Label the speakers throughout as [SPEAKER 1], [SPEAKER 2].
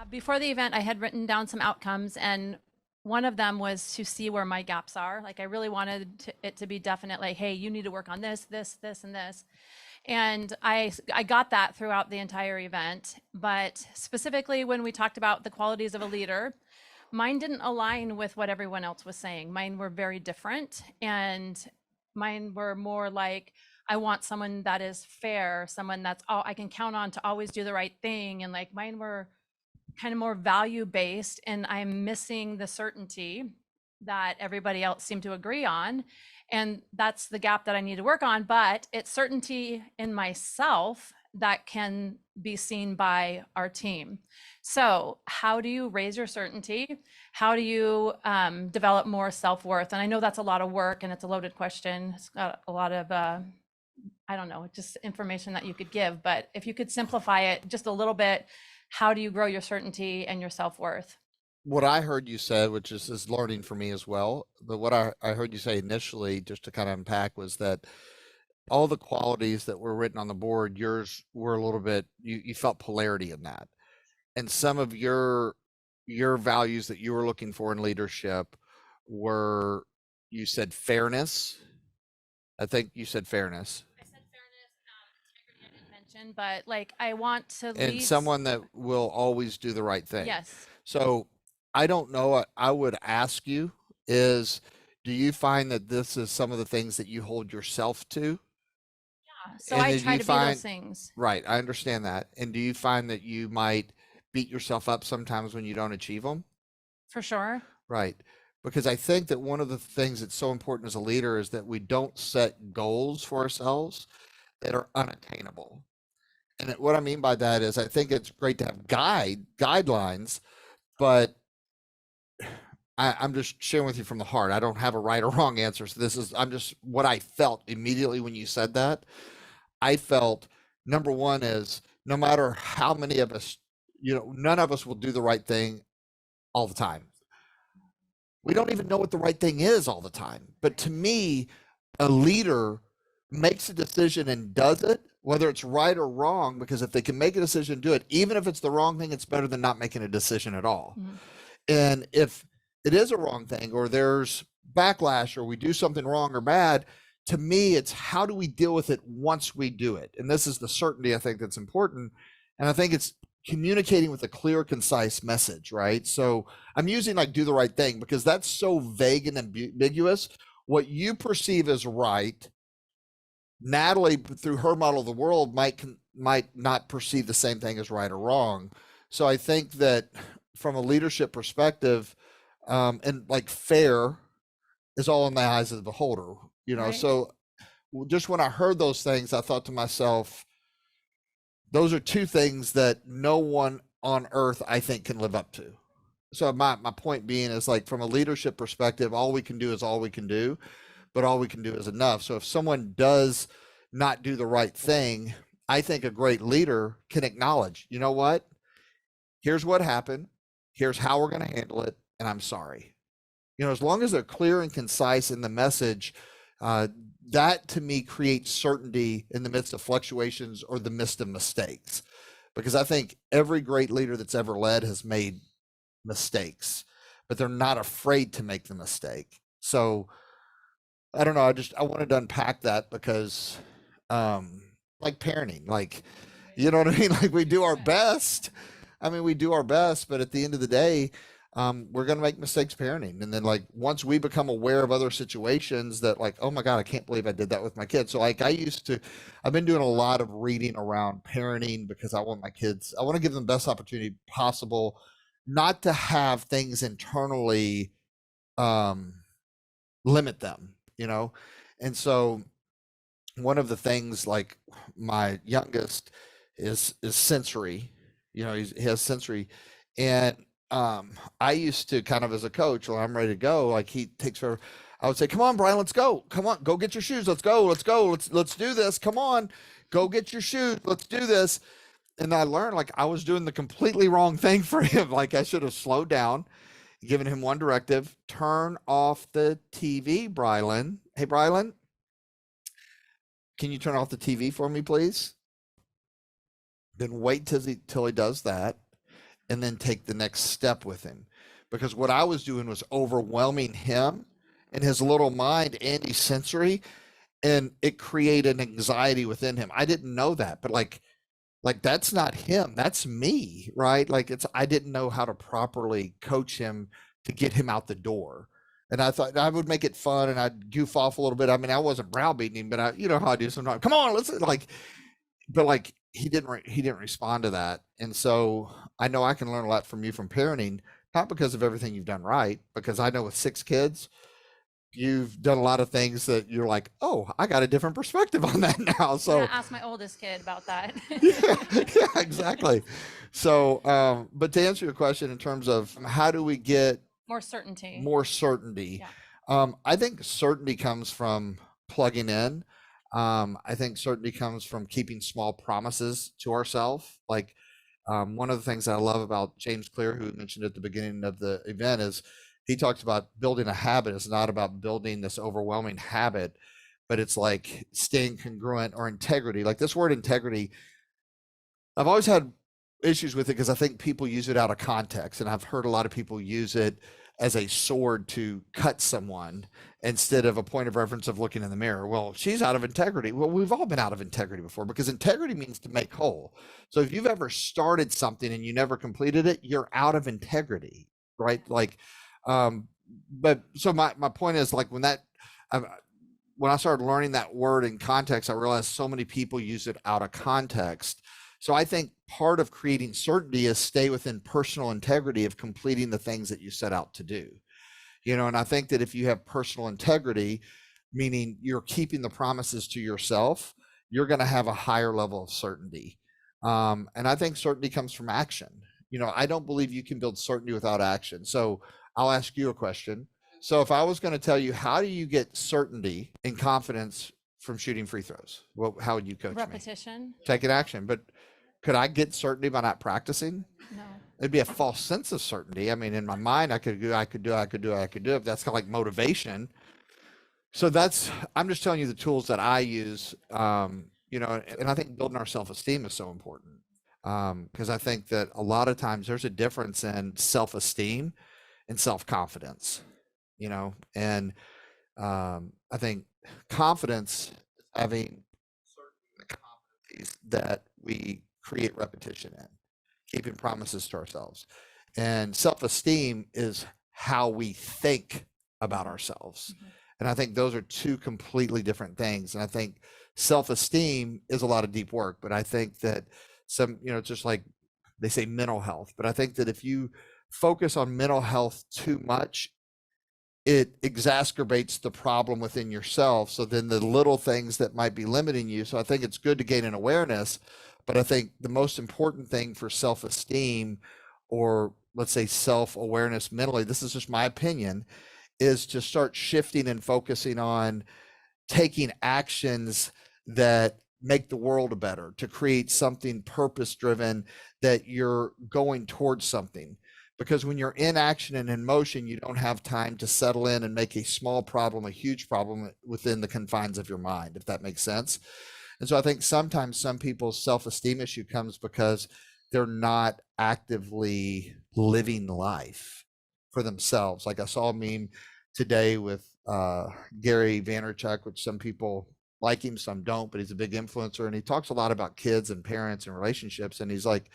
[SPEAKER 1] Before the event, I had written down some outcomes, and one of them was to see where my gaps are. Like, I really wanted it to be definite, like, hey, you need to work on this, this, this, and this. And I got that throughout the entire event. But specifically, when we talked about the qualities of a leader, mine didn't align with what everyone else was saying. Mine were very different. And mine were more like, I want someone that is fair, someone that's all I can count on to always do the right thing. And like mine were kind of more value based, and I'm missing the certainty that everybody else seemed to agree on. And that's the gap that I need to work on. But it's certainty in myself that can be seen by our team. So, how do you raise your certainty? How do you develop more self worth? And I know that's a lot of work and it's a loaded question. It's got a lot of I don't know, just information that you could give. But if you could simplify it just a little bit, how do you grow your certainty and your self-worth?
[SPEAKER 2] What I heard you say, which is learning for me as well, but what I heard you say initially, just to kind of unpack, was that all the qualities that were written on the board, yours were a little bit, you felt polarity in that. And some of your values that you were looking for in leadership were, you said fairness. I think you said fairness.
[SPEAKER 1] I said fairness, integrity I didn't mention, but like I want to
[SPEAKER 2] And
[SPEAKER 1] lead.
[SPEAKER 2] someone that will always do the right thing.
[SPEAKER 1] Yes.
[SPEAKER 2] So I don't know. I would ask you is, do you find that this is some of the things that you hold yourself to?
[SPEAKER 1] So
[SPEAKER 2] And
[SPEAKER 1] I
[SPEAKER 2] then
[SPEAKER 1] try
[SPEAKER 2] you
[SPEAKER 1] to be those
[SPEAKER 2] find,
[SPEAKER 1] things
[SPEAKER 2] right, I understand that. And do you find that you might beat yourself up sometimes when you don't achieve them?
[SPEAKER 1] for sure.
[SPEAKER 2] Right. Because I think that one of the things that's so important as a leader is that we don't set goals for ourselves that are unattainable. And what I mean by that is I think it's great to have guidelines, but I'm just sharing with you from the heart. I don't have a right or wrong answer. So I'm just what I felt immediately when you said that. I felt number one is no matter how many of us, none of us will do the right thing all the time. We don't even know what the right thing is all the time. But to me, a leader makes a decision and does it, whether it's right or wrong, because if they can make a decision and do it, even if it's the wrong thing, it's better than not making a decision at all.
[SPEAKER 1] Mhm.
[SPEAKER 2] And if it is a wrong thing or there's backlash or we do something wrong or bad, to me, it's how do we deal with it once we do it? And this is the certainty I think that's important. And I think it's communicating with a clear, concise message, right? So I'm using like do the right thing because that's so vague and ambiguous. What you perceive as right, Natalie, through her model of the world, might not perceive the same thing as right or wrong. So I think that from a leadership perspective, and like fair is all in the eyes of the beholder,
[SPEAKER 1] Right.
[SPEAKER 2] So just when I heard those things, I thought to myself, those are two things that no one on earth I think can live up to. So my point being is like from a leadership perspective, all we can do is all we can do, but all we can do is enough. So if someone does not do the right thing, I think a great leader can acknowledge, you know what? Here's what happened. Here's how we're going to handle it. And I'm sorry. As long as they're clear and concise in the message, that to me creates certainty in the midst of fluctuations or the midst of mistakes. Because I think every great leader that's ever led has made mistakes, but they're not afraid to make the mistake. So I don't know. I wanted to unpack that because, like parenting, like, you know what I mean? Like we do our best. I mean, we do our best, but at the end of the day, we're going to make mistakes parenting. And then like, once we become aware of other situations that like, oh my God, I can't believe I did that with my kids. So like I've been doing a lot of reading around parenting because I want I want to give them the best opportunity possible, not to have things internally, limit them, And so one of the things like my youngest is sensory, he has sensory. And I used to kind of as a coach, when I'm ready to go, like he takes her, I would say, come on, Brian, let's go. Come on, go get your shoes. Let's go. Let's do this. Come on, go get your shoes. Let's do this. And I learned like I was doing the completely wrong thing for him. Like I should have slowed down, given him one directive: turn off the TV, Brylan. Hey, Brylan, can you turn off the TV for me, please? Then wait till he does that. and then take the next step with him. Because what I was doing was overwhelming him in his little mind and his sensory, and it created anxiety within him. I didn't know that, but like that's not him, that's me, right? Like it's I didn't know how to properly coach him to get him out the door. And I thought I would make it fun and I'd goof off a little bit. I mean, I wasn't browbeating him, but I, you know how I do sometimes. Come on, let's like, but like he didn't respond to that. And so I know I can learn a lot from you from parenting, not because of everything you've done right, because I know with 6 kids, you've done a lot of things that you're like, oh, I got a different perspective on that now.
[SPEAKER 1] Yeah,
[SPEAKER 2] So
[SPEAKER 1] ask my oldest kid about that.
[SPEAKER 2] yeah, yeah, exactly. So, but to answer your question in terms of how do we get
[SPEAKER 1] More certainty.
[SPEAKER 2] more certainty,
[SPEAKER 1] Yeah.
[SPEAKER 2] I think certainty comes from plugging in. I think certainty comes from keeping small promises to ourselves. Like one of the things I love about James Clear, who mentioned at the beginning of the event, is he talks about building a habit. It's not about building this overwhelming habit, but it's like staying congruent or integrity. Like this word integrity, I've always had issues with it because I think people use it out of context, and I've heard a lot of people use it as a sword to cut someone instead of a point of reference of looking in the mirror. Well, she's out of integrity. Well, we've all been out of integrity before because integrity means to make whole. So if you've ever started something and you never completed it, you're out of integrity, right? Like, um, but so my point is like I, when I started learning that word in context, I realized so many people use it out of context. So I think part of creating certainty is stay within personal integrity of completing the things that you set out to do. And I think that if you have personal integrity, meaning you're keeping the promises to yourself, you're going to have a higher level of certainty. And I think certainty comes from action. I don't believe you can build certainty without action. So I'll ask you a question. So if I was going to tell you, how do you get certainty and confidence from shooting free throws? Well, how would you coach me?
[SPEAKER 1] Repetition.
[SPEAKER 2] Taking action. But could I get certainty by not practicing?
[SPEAKER 1] No.
[SPEAKER 2] It'd be a false sense of certainty. I mean, in my mind, I could do, I could do, I could do, I could do it. That's kind of like motivation. So I'm just telling you the tools that I use, and I think building our self-esteem is so important. Because I think that a lot of times there's a difference in self-esteem and self-confidence, and I think confidence, having certain competencies that we create repetition in, keeping promises to ourselves. And self esteem is how we think about ourselves.
[SPEAKER 1] Mhm.
[SPEAKER 2] And I think those are two completely different things. And I think self esteem is a lot of deep work, but I think that it's just like they say mental health. But I think that if you focus on mental health too much, it exacerbates the problem within yourself. So then the little things that might be limiting you. So I think it's good to gain an awareness, but I think the most important thing for self-esteem, or let's say self-awareness mentally, this is just my opinion, is to start shifting and focusing on taking actions that make the world better, to create something purpose driven, that you're going towards something. Because when you're in action and in motion, you don't have time to settle in and make a small problem a huge problem within the confines of your mind, if that makes sense. And so I think sometimes some people's self-esteem issue comes because they're not actively living life for themselves. Like I saw a meme today with Gary Vaynerchuk, which some people like him, some don't, but he's a big influencer, and he talks a lot about kids and parents and relationships. And he's like,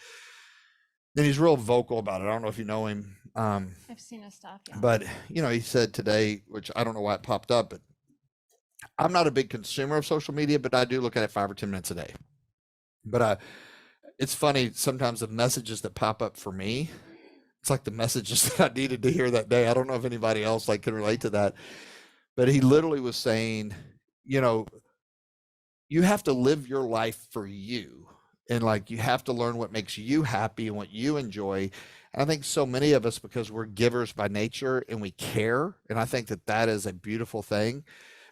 [SPEAKER 2] and he's real vocal about it. I don't know if you know him.
[SPEAKER 1] I've seen his stuff. Yeah.
[SPEAKER 2] But he said today, which I don't know why it popped up, but I'm not a big consumer of social media, but I do look at it 5 or 10 minutes a day. But it's funny, sometimes the messages that pop up for me, it's like the messages that I needed to hear that day. I don't know if anybody else like can relate to that, but he literally was saying, you have to live your life for you, and like you have to learn what makes you happy and what you enjoy. And I think so many of us, because we're givers by nature and we care, and I think that that is a beautiful thing,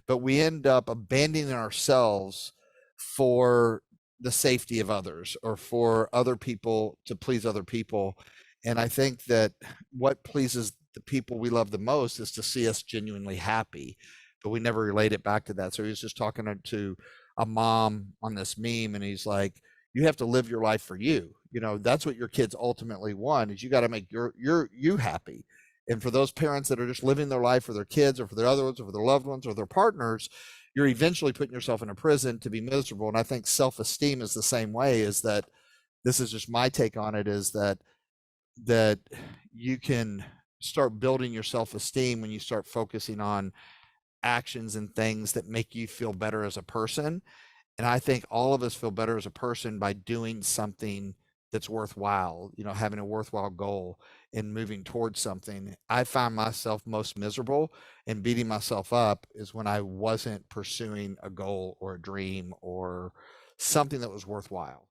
[SPEAKER 2] but we end up abandoning ourselves for the safety of others, or for other people, to please other people. And I think that what pleases the people we love the most is to see us genuinely happy, but we never relate it back to that. So he was just talking to a mom on this meme, and he's like, you have to live your life for you. That's what your kids ultimately want, is you got to make you happy. And for those parents that are just living their life for their kids or for their other ones or for their loved ones or their partners, you're eventually putting yourself in a prison to be miserable. And I think self-esteem is the same way. Is that this is just my take on it, is that you can start building your self-esteem when you start focusing on actions and things that make you feel better as a person. And I think all of us feel better as a person by doing something that's worthwhile, having a worthwhile goal and moving towards something. I find myself most miserable and beating myself up is when I wasn't pursuing a goal or a dream or something that was worthwhile.